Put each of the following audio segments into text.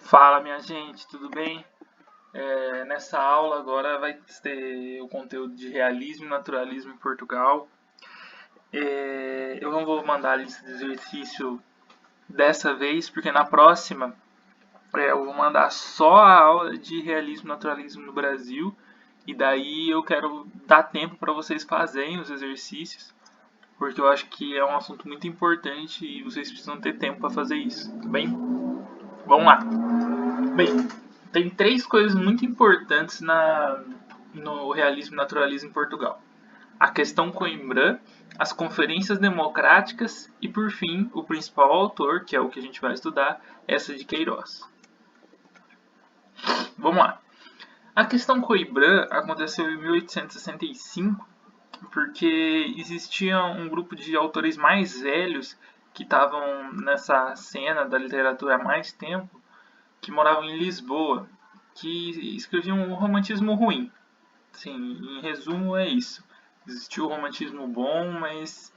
Fala, minha gente, tudo bem? Nessa aula agora vai ter o conteúdo de realismo e naturalismo em Portugal. Eu não vou mandar a lista de exercício dessa vez, porque na próxima eu vou mandar só a aula de realismo e naturalismo no Brasil. E daí eu quero dar tempo para vocês fazerem os exercícios, porque eu acho que é um assunto muito importante e vocês precisam ter tempo para fazer isso, tá bem? Vamos lá! Bem, tem três coisas muito importantes no realismo e naturalismo em Portugal: a questão Coimbra, as conferências democráticas e, por fim, o principal autor, que é o que a gente vai estudar, essa de Queiroz. Vamos lá. A questão Coimbra aconteceu em 1865 porque existia um grupo de autores mais velhos que estavam nessa cena da literatura há mais tempo, que moravam em Lisboa, que escreviam um romantismo ruim. Sim, em resumo é isso. Existiu o romantismo bom, mas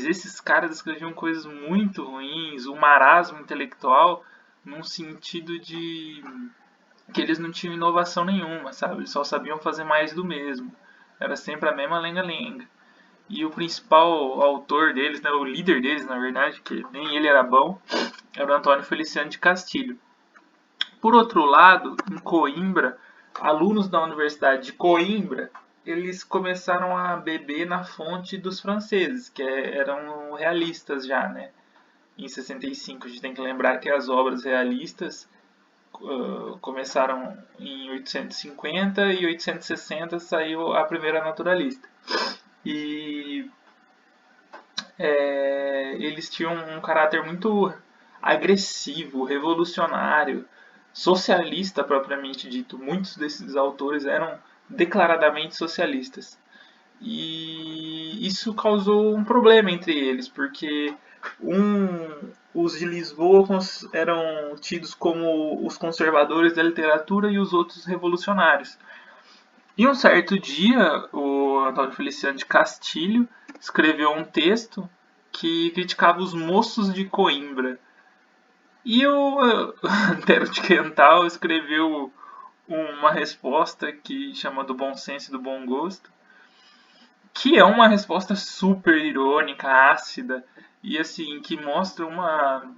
esses caras escreviam coisas muito ruins, o marasmo intelectual, num sentido de que eles não tinham inovação nenhuma, sabe? Eles só sabiam fazer mais do mesmo. Era sempre a mesma lenga-lenga. E o principal autor deles, né, o líder deles, na verdade, que nem ele era bom, era o Antônio Feliciano de Castilho. Por outro lado, em Coimbra, alunos da Universidade de Coimbra, eles começaram a beber na fonte dos franceses, que eram realistas já, né? Em 65, a gente tem que lembrar que as obras realistas começaram em 850 e 860 saiu a primeira naturalista. E eles tinham um caráter muito agressivo, revolucionário, socialista propriamente dito. Muitos desses autores eram declaradamente socialistas. E isso causou um problema entre eles, porque os de Lisboa eram tidos como os conservadores da literatura e os outros revolucionários. E um certo dia, o Antônio Feliciano de Castilho escreveu um texto que criticava os moços de Coimbra. E o Antero de Quental escreveu uma resposta que chama do bom senso e do bom gosto, que é uma resposta super irônica, ácida, e assim, que mostra uma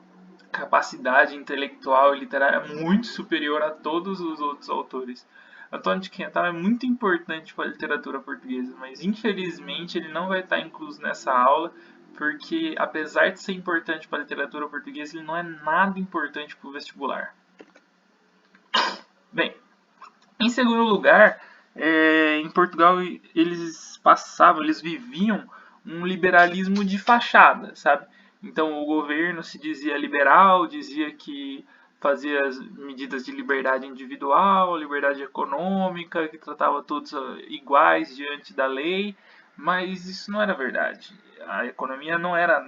capacidade intelectual e literária muito superior a todos os outros autores. Antônio de Quental é muito importante para a literatura portuguesa, mas infelizmente ele não vai estar incluso nessa aula, porque apesar de ser importante para a literatura portuguesa, ele não é nada importante para o vestibular. Bem, em segundo lugar, em Portugal eles viviam um liberalismo de fachada, sabe? Então o governo se dizia liberal, dizia que fazia as medidas de liberdade individual, liberdade econômica, que tratava todos iguais diante da lei, mas isso não era verdade. A economia não era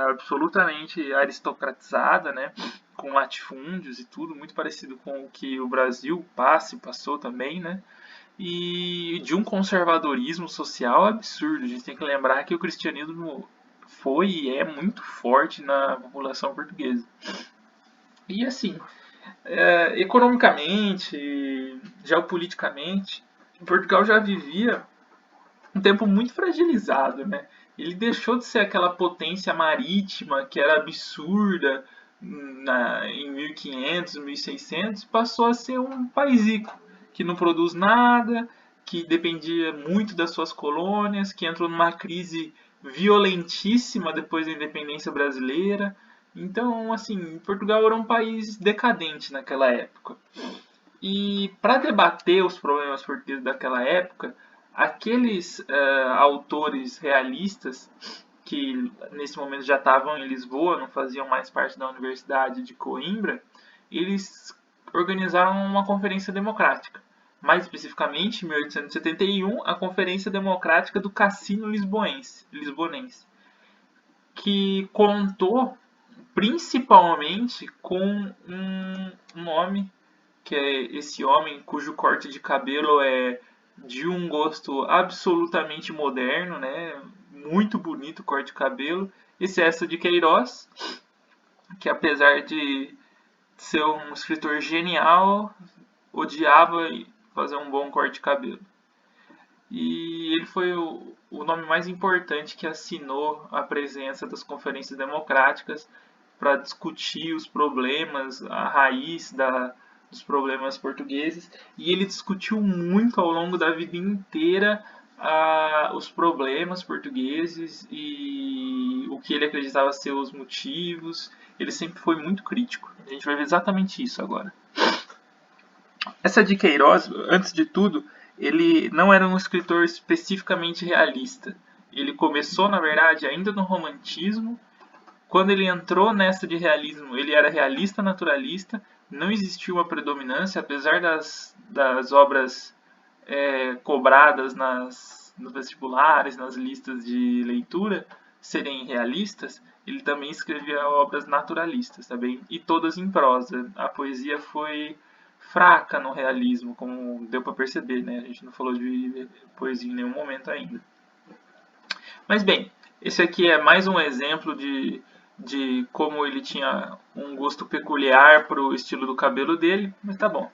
absolutamente aristocratizada, né? Com latifúndios e tudo, muito parecido com o que o Brasil passou também, né? E de um conservadorismo social absurdo. A gente tem que lembrar que o cristianismo foi e é muito forte na população portuguesa. E assim, economicamente, geopoliticamente, Portugal já vivia um tempo muito fragilizado, né? Ele deixou de ser aquela potência marítima que era absurda em 1500, 1600, passou a ser um país rico, que não produz nada, que dependia muito das suas colônias, que entrou numa crise violentíssima depois da independência brasileira. Então, assim, Portugal era um país decadente naquela época. E para debater os problemas portugueses daquela época, aqueles autores realistas que nesse momento já estavam em Lisboa, não faziam mais parte da Universidade de Coimbra, eles organizaram uma conferência democrática. Mais especificamente, em 1871, a Conferência Democrática do Cassino Lisbonense, que contou principalmente com um nome, que é esse homem cujo corte de cabelo é de um gosto absolutamente moderno, né? Muito bonito o corte de cabelo. Esse é essa de Queiroz, que apesar ser um escritor genial, odiava fazer um bom corte de cabelo. E ele foi o nome mais importante que assinou a presença das conferências democráticas para discutir os problemas, a raiz dos problemas portugueses. E ele discutiu muito ao longo da vida inteira os problemas portugueses e o que ele acreditava ser os motivos. Ele sempre foi muito crítico. A gente vai ver exatamente isso agora. Essa de Queiroz, antes de tudo, ele não era um escritor especificamente realista. Ele começou, na verdade, ainda no romantismo. Quando ele entrou nessa de realismo, ele era realista naturalista. Não existia uma predominância, apesar das obras cobradas nos vestibulares, nas listas de leitura, serem realistas. Ele também escrevia obras naturalistas, também, e todas em prosa. A poesia foi fraca no realismo, como deu para perceber, né? A gente não falou de poesia em nenhum momento ainda. Mas bem, esse aqui é mais um exemplo de como ele tinha um gosto peculiar para o estilo do cabelo dele, mas tá bom.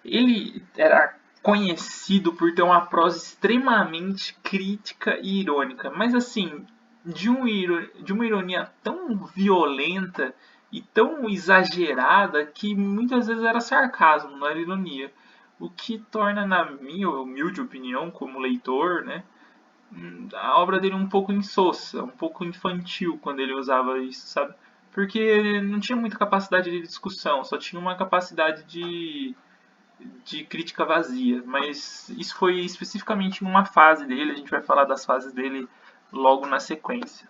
Ele era conhecido por ter uma prosa extremamente crítica e irônica, mas assim, de uma ironia tão violenta e tão exagerada que muitas vezes era sarcasmo, não era ironia. O que torna, na minha humilde opinião, como leitor, né, a obra dele um pouco insossa, um pouco infantil quando ele usava isso, sabe? Porque não tinha muita capacidade de discussão, só tinha uma capacidade de crítica vazia. Mas isso foi especificamente em uma fase dele, a gente vai falar das fases dele logo na sequência.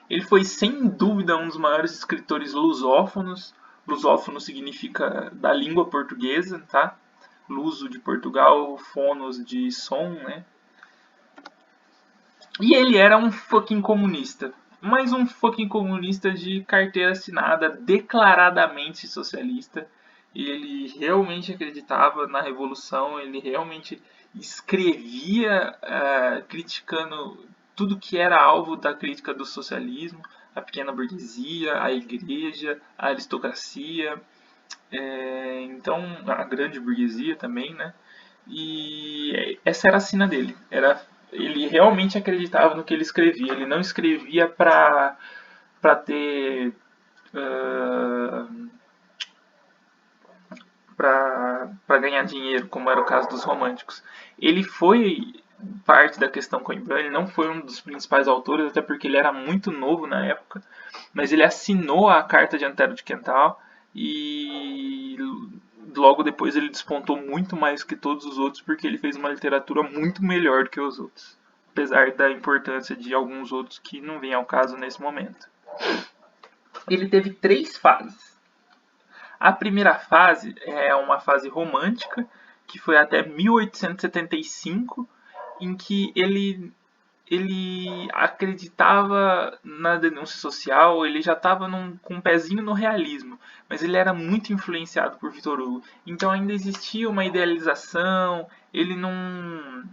Ele foi sem dúvida um dos maiores escritores lusófonos. Lusófono significa da língua portuguesa, tá? Luso de Portugal, fonos de som, né? E ele era um fucking comunista. Mas um fucking comunista de carteira assinada, declaradamente socialista. Ele realmente acreditava na revolução, ele realmente escrevia criticando tudo que era alvo da crítica do socialismo, a pequena burguesia, a igreja, a aristocracia, então a grande burguesia também, né? E essa era a sina dele. Ele realmente acreditava no que ele escrevia. Ele não escrevia para ter uh, para ganhar dinheiro, como era o caso dos românticos. Ele foi parte da questão Coimbra, ele não foi um dos principais autores, até porque ele era muito novo na época, mas ele assinou a Carta de Antero de Quental e logo depois ele despontou muito mais que todos os outros porque ele fez uma literatura muito melhor do que os outros, apesar da importância de alguns outros que não vêm ao caso nesse momento. Ele teve 3 fases. A primeira fase é uma fase romântica, que foi até 1875, em que ele acreditava na denúncia social, ele já estava com um pezinho no realismo, mas ele era muito influenciado por Victor Hugo. Então ainda existia uma idealização, ele não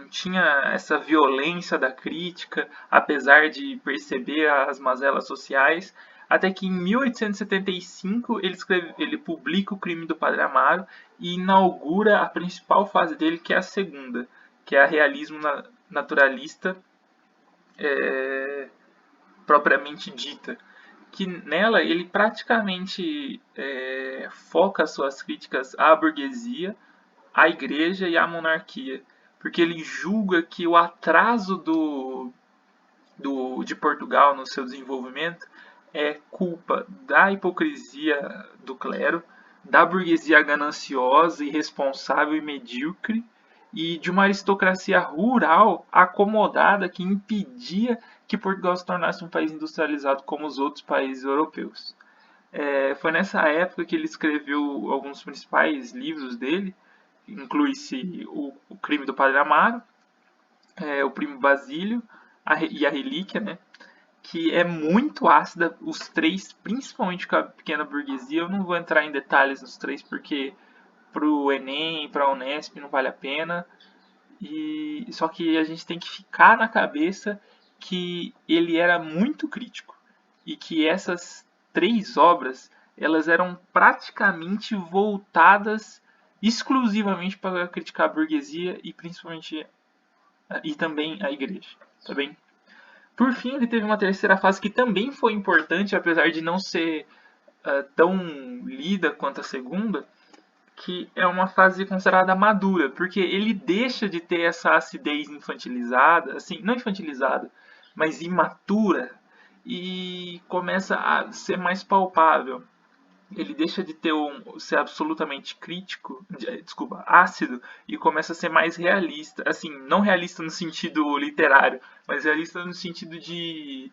tinha essa violência da crítica, apesar de perceber as mazelas sociais, até que em 1875 ele publica O Crime do Padre Amaro e inaugura a principal fase dele, que é a segunda, que é a realismo naturalista propriamente dita. Que nela ele praticamente foca suas críticas à burguesia, à igreja e à monarquia, porque ele julga que o atraso de Portugal no seu desenvolvimento é culpa da hipocrisia do clero, da burguesia gananciosa, irresponsável e medíocre, e de uma aristocracia rural acomodada que impedia que Portugal se tornasse um país industrializado como os outros países europeus. Foi nessa época que ele escreveu alguns dos principais livros dele, inclui-se o Crime do Padre Amaro, o Primo Basílio e a Relíquia, né? Que é muito ácida, os três, principalmente com a pequena burguesia. Eu não vou entrar em detalhes nos três, porque pro Enem, pra Unesp não vale a pena. Só que a gente tem que ficar na cabeça que ele era muito crítico e que essas 3 obras, elas eram praticamente voltadas exclusivamente para criticar a burguesia e principalmente e também a igreja, tá bem? Por fim, ele teve uma terceira fase que também foi importante, apesar de não ser tão lida quanto a segunda, que é uma fase considerada madura, porque ele deixa de ter essa acidez infantilizada, assim, não infantilizada, mas imatura, e começa a ser mais palpável. Ele deixa de ter ser absolutamente crítico, desculpa, ácido, e começa a ser mais realista. Assim, não realista no sentido literário, mas realista no sentido de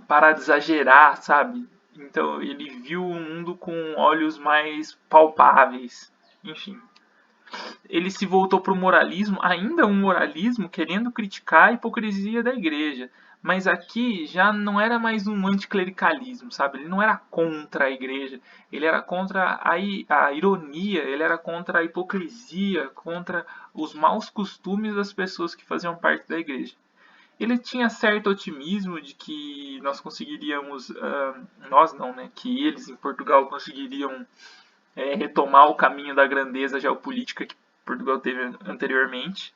parar de exagerar, sabe? Então ele viu o mundo com olhos mais palpáveis. Enfim, ele se voltou para o moralismo, ainda um moralismo querendo criticar a hipocrisia da igreja. Mas aqui já não era mais um anticlericalismo, sabe? Ele não era contra a igreja, ele era contra a ironia, ele era contra a hipocrisia, contra os maus costumes das pessoas que faziam parte da igreja. Ele tinha certo otimismo de que nós conseguiríamos, nós não, né? Que eles em Portugal conseguiriam retomar o caminho da grandeza geopolítica que Portugal teve anteriormente.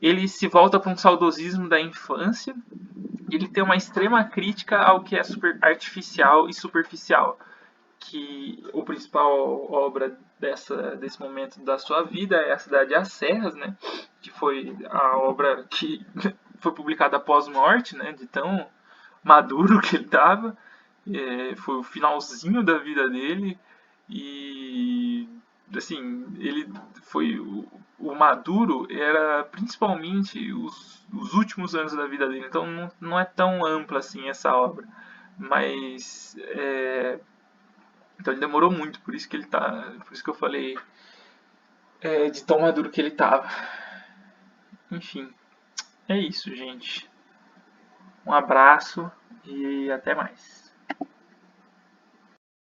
Ele se volta para um saudosismo da infância. Ele tem uma extrema crítica ao que é super artificial e superficial, que o principal obra desse momento da sua vida é a Cidade às Serras, né? Que foi a obra que foi publicada após morte, né? De tão maduro que ele estava. Foi o finalzinho da vida dele e assim ele foi o maduro era principalmente os últimos anos da vida dele, então não é tão ampla assim essa obra, mas então ele demorou muito, por isso que ele tá, por isso que eu falei de tão maduro que ele tava. Enfim, é isso, gente. Um abraço e até mais.